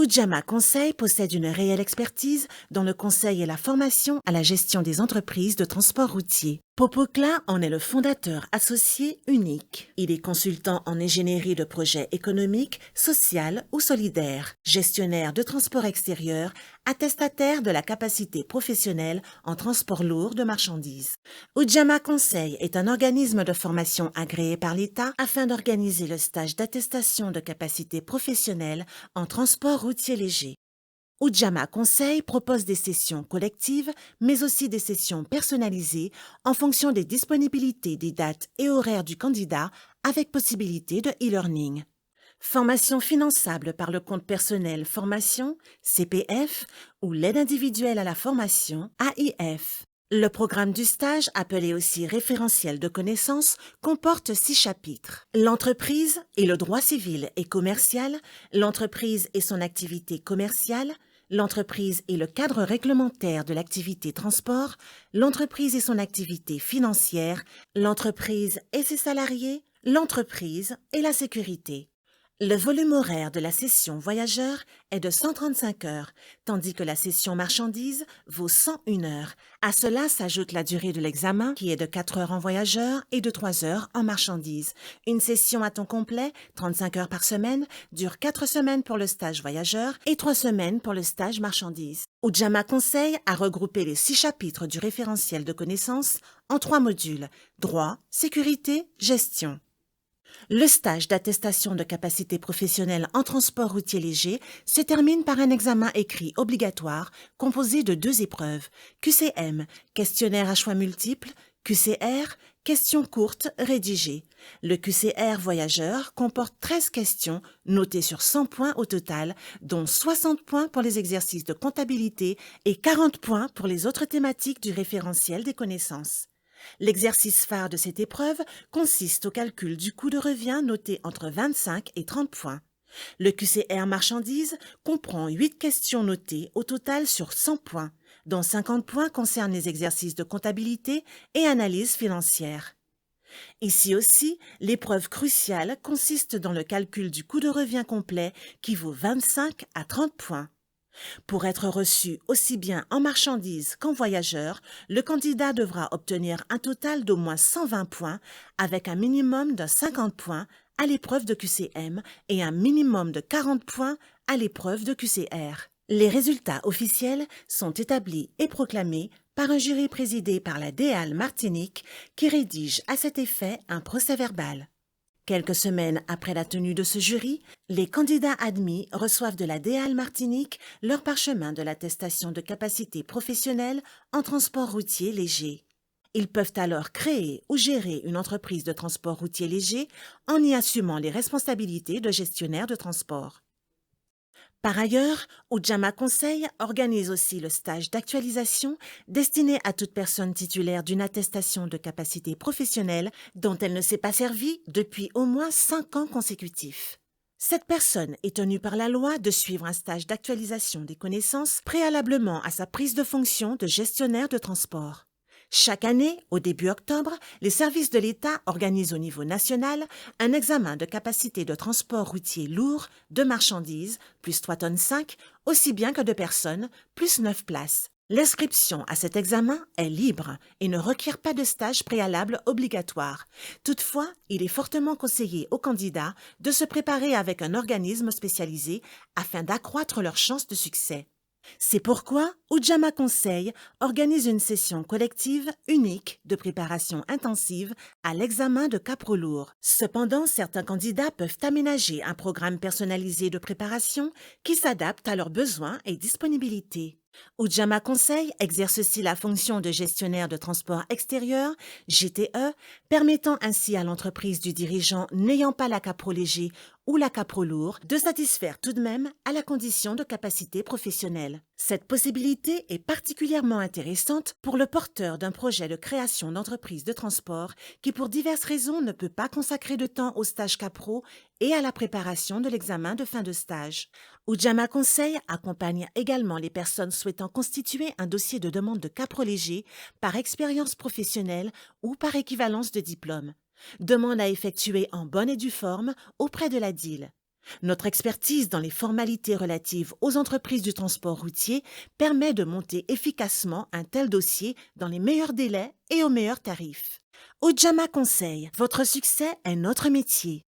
Ujamaa Conseil possède une réelle expertise dans le conseil et la formation à la gestion des entreprises de transport routier. Popocla en est le fondateur associé unique. Il est consultant en ingénierie de projets économiques, social ou solidaires, gestionnaire de transport extérieur, attestataire de la capacité professionnelle en transport lourd de marchandises. Ujamaa Conseil est un organisme de formation agréé par l'État afin d'organiser le stage d'attestation de capacité professionnelle en transport routier léger. Ujamaa Conseil propose des sessions collectives, mais aussi des sessions personnalisées en fonction des disponibilités des dates et horaires du candidat avec possibilité de e-learning. Formation finançable par le compte personnel formation, CPF, ou l'aide individuelle à la formation, AIF. Le programme du stage, appelé aussi référentiel de connaissances, comporte 6 chapitres. L'entreprise et le droit civil et commercial, l'entreprise et son activité commerciale, l'entreprise et le cadre réglementaire de l'activité transport, l'entreprise et son activité financière, l'entreprise et ses salariés, l'entreprise et la sécurité. Le volume horaire de la session voyageurs est de 135 heures, tandis que la session marchandises vaut 101 heures. À cela s'ajoute la durée de l'examen, qui est de 4 heures en voyageurs et de 3 heures en marchandises. Une session à temps complet, 35 heures par semaine, dure 4 semaines pour le stage voyageur et 3 semaines pour le stage marchandises. Ujamaa Conseil a regroupé les 6 chapitres du référentiel de connaissances en 3 modules: droit, sécurité, gestion. Le stage d'attestation de capacité professionnelle en transport routier léger se termine par un examen écrit obligatoire composé de 2 épreuves: QCM, questionnaire à choix multiples, QCR, questions courtes rédigées. Le QCR voyageur comporte 13 questions notées sur 100 points au total, dont 60 points pour les exercices de comptabilité et 40 points pour les autres thématiques du référentiel des connaissances. L'exercice phare de cette épreuve consiste au calcul du coût de revient noté entre 25 et 30 points. Le QCR marchandises comprend 8 questions notées au total sur 100 points, dont 50 points concernent les exercices de comptabilité et analyse financière. Ici aussi, l'épreuve cruciale consiste dans le calcul du coût de revient complet qui vaut 25 à 30 points. Pour être reçu aussi bien en marchandises qu'en voyageurs, le candidat devra obtenir un total d'au moins 120 points avec un minimum de 50 points à l'épreuve de QCM et un minimum de 40 points à l'épreuve de QCR. Les résultats officiels sont établis et proclamés par un jury présidé par la DEAL Martinique qui rédige à cet effet un procès-verbal. Quelques semaines après la tenue de ce jury, les candidats admis reçoivent de la DEAL Martinique leur parchemin de l'attestation de capacité professionnelle en transport routier léger. Ils peuvent alors créer ou gérer une entreprise de transport routier léger en y assumant les responsabilités de gestionnaire de transport. Par ailleurs, Ujamaa Conseil organise aussi le stage d'actualisation destiné à toute personne titulaire d'une attestation de capacité professionnelle dont elle ne s'est pas servie depuis au moins 5 ans consécutifs. Cette personne est tenue par la loi de suivre un stage d'actualisation des connaissances préalablement à sa prise de fonction de gestionnaire de transport. Chaque année, au début octobre, les services de l'État organisent au niveau national un examen de capacité de transport routier lourd de marchandises, plus 3 tonnes 5, aussi bien que de personnes, plus 9 places. L'inscription à cet examen est libre et ne requiert pas de stage préalable obligatoire. Toutefois, il est fortement conseillé aux candidats de se préparer avec un organisme spécialisé afin d'accroître leurs chances de succès. C'est pourquoi Ujamaa Conseil organise une session collective unique de préparation intensive à l'examen de capro lourd. Cependant, certains candidats peuvent aménager un programme personnalisé de préparation qui s'adapte à leurs besoins et disponibilités. Ujamaa Conseil exerce aussi la fonction de gestionnaire de transport extérieur, GTE, permettant ainsi à l'entreprise du dirigeant n'ayant pas la capro léger ou la capro lourd de satisfaire tout de même à la condition de capacité professionnelle. Cette possibilité est particulièrement intéressante pour le porteur d'un projet de création d'entreprise de transport qui pour diverses raisons ne peut pas consacrer de temps au stage capro et à la préparation de l'examen de fin de stage. Ujamaa Conseil accompagne également les personnes souhaitant constituer un dossier de demande de capro léger par expérience professionnelle ou par équivalence de diplôme. Demande à effectuer en bonne et due forme auprès de la DIL. Notre expertise dans les formalités relatives aux entreprises du transport routier permet de monter efficacement un tel dossier dans les meilleurs délais et aux meilleurs tarifs. Ojama Conseil, votre succès est notre métier.